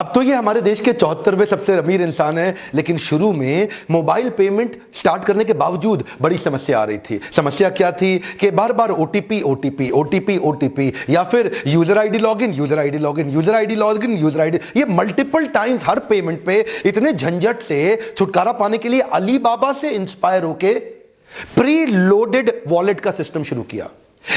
अब तो ये हमारे देश के 74वें सबसे अमीर इंसान हैं, लेकिन शुरू में मोबाइल पेमेंट स्टार्ट करने के बावजूद बड़ी समस्या आ रही थी। समस्या क्या थी कि बार बार ओटीपी ओटीपी ओटीपी ओटीपी या फिर user ID login user ID login user ID login user ID, ये मल्टीपल टाइम्स हर पेमेंट पे इतने झंझट से छुटकारा पाने के लिए अलीबाबा से इंस्पायर होके प्री लोडेड वॉलेट का सिस्टम शुरू किया।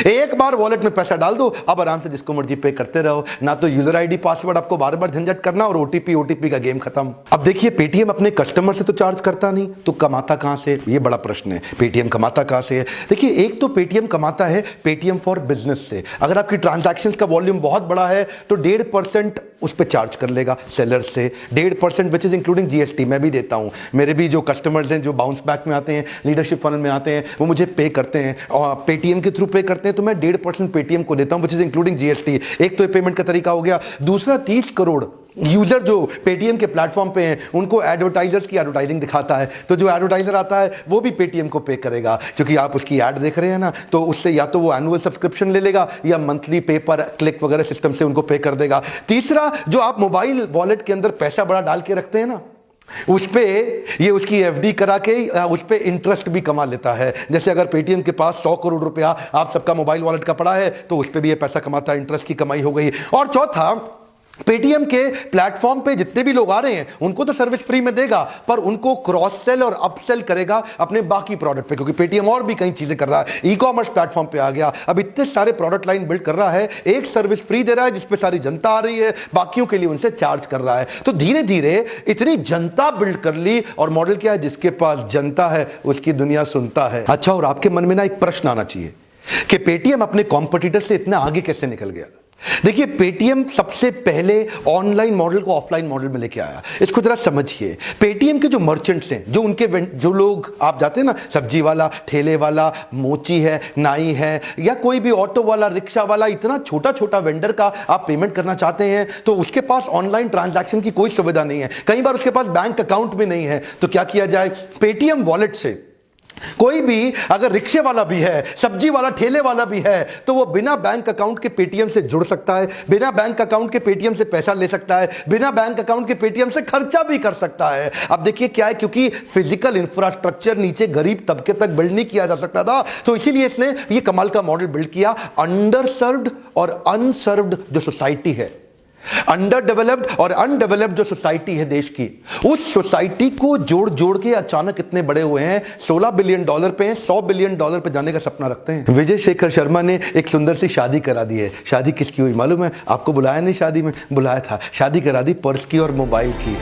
एक बार वॉलेट में पैसा डाल दो, अब आराम से जिसको मर्जी पे करते रहो, ना तो यूजर आईडी पासवर्ड आपको बार बार झंझट करना और ओटीपी ओटीपी का गेम खत्म। अब देखिए, पेटीएम अपने कस्टमर से तो चार्ज करता नहीं, तो कमाता कहां से? ये बड़ा प्रश्न है। पेटीएम कमाता कहां से है? देखिए, एक तो पेटीएम कमाता है पेटीएम फॉर बिजनेस से। अगर आपकी ट्रांजैक्शन का वॉल्यूम बहुत बड़ा है तो 1.5% उस पर चार्ज कर लेगा सेलर से, 1.5% विच इज इंक्लूडिंग जीएसटी। मैं भी देता हूं, मेरे भी जो कस्टमर्स हैं जो बाउंस बैक में आते हैं, लीडरशिप फनल में आते हैं, वो मुझे पे करते हैं और पेटीएम के थ्रू पे करते हैं, तो मैं 1.5% पेटीएम को देता हूं विच इज इंक्लूडिंग जीएसटी। एक तो ये पेमेंट का तरीका हो गया। दूसरा, 30 करोड़ यूजर जो पेटीएम के प्लेटफॉर्म पे हैं, उनको एडवर्टाइजर्स की एडवर्टाइजिंग दिखाता है, तो जो एडवर्टाइजर आता है वो भी पेटीएम को पे करेगा, क्योंकि आप उसकी ऐड देख रहे हैं ना, तो उससे या तो वो एनुअल सब्सक्रिप्शन ले लेगा या मंथली पे पर क्लिक वगैरह सिस्टम से उनको पे कर देगा। तीसरा, जो आप मोबाइल वॉलेट के अंदर पैसा बड़ा डाल के रखते हैं ना, उस पे ये उसकी एफडी करा के उस पे इंटरेस्ट भी कमा लेता है। जैसे अगर पेटीएम के पास 100 करोड़ रुपया आप सबका मोबाइल वॉलेट का पड़ा है, तो उस पे भी ये पैसा कमाता है, इंटरेस्ट की कमाई हो गई। और चौथा, पेटीएम के प्लेटफॉर्म पे जितने भी लोग आ रहे हैं उनको तो सर्विस फ्री में देगा, पर उनको क्रॉस सेल और अपसेल करेगा अपने बाकी प्रोडक्ट पे, क्योंकि पेटीएम और भी कई चीजें कर रहा है। ई कॉमर्स प्लेटफॉर्म पे आ गया, अब इतने सारे प्रोडक्ट लाइन बिल्ड कर रहा है, एक सर्विस फ्री दे रहा है जिसपे सारी जनता आ रही है, बाकियों के लिए उनसे चार्ज कर रहा है। तो धीरे धीरे इतनी जनता बिल्ड कर ली, और मॉडल क्या है? जिसके पास जनता है उसकी दुनिया सुनता है। अच्छा, और आपके मन में ना एक प्रश्न आना चाहिए कि पेटीएम अपने कॉम्पिटिटर से इतना आगे कैसे निकल गया। देखिए, पेटीएम सबसे पहले ऑनलाइन मॉडल को ऑफलाइन मॉडल में लेके आया। इसको जरा समझिए। पेटीएम के जो मर्चेंट्स हैं, जो लोग आप जाते हैं ना, सब्जी वाला, ठेले वाला, मोची है, नाई है, या कोई भी ऑटो वाला, रिक्शा वाला, इतना छोटा छोटा वेंडर का आप पेमेंट करना चाहते हैं, तो उसके पास ऑनलाइन ट्रांजैक्शन की कोई सुविधा नहीं है, कई बार उसके पास बैंक अकाउंट भी नहीं है। तो क्या किया जाए? पेटीएम वॉलेट से कोई भी अगर रिक्शे वाला भी है, सब्जी वाला, ठेले वाला भी है, तो वो बिना बैंक अकाउंट के पेटीएम से जुड़ सकता है, बिना बैंक अकाउंट के पेटीएम से पैसा ले सकता है, बिना बैंक अकाउंट के पेटीएम से खर्चा भी कर सकता है। अब देखिए क्या है, क्योंकि फिजिकल इंफ्रास्ट्रक्चर नीचे गरीब तबके तक बिल्ड नहीं किया जा सकता था, तो इसीलिए इसने ये कमाल का मॉडल बिल्ड किया। अंडर सर्व्ड और अनसर्व्ड जो सोसाइटी है, अंडर डेवलप्ड और अनडेवलप्ड जो सोसाइटी है देश की, उस सोसाइटी को जोड़ जोड़ के अचानक इतने बड़े हुए हैं। $16 बिलियन पे हैं, $100 बिलियन पे जाने का सपना रखते हैं। विजय शेखर शर्मा ने एक सुंदर सी शादी करा दी है। शादी किसकी हुई मालूम है आपको? बुलाया नहीं शादी में, बुलाया था, शादी करा दी पर्स की और मोबाइल की।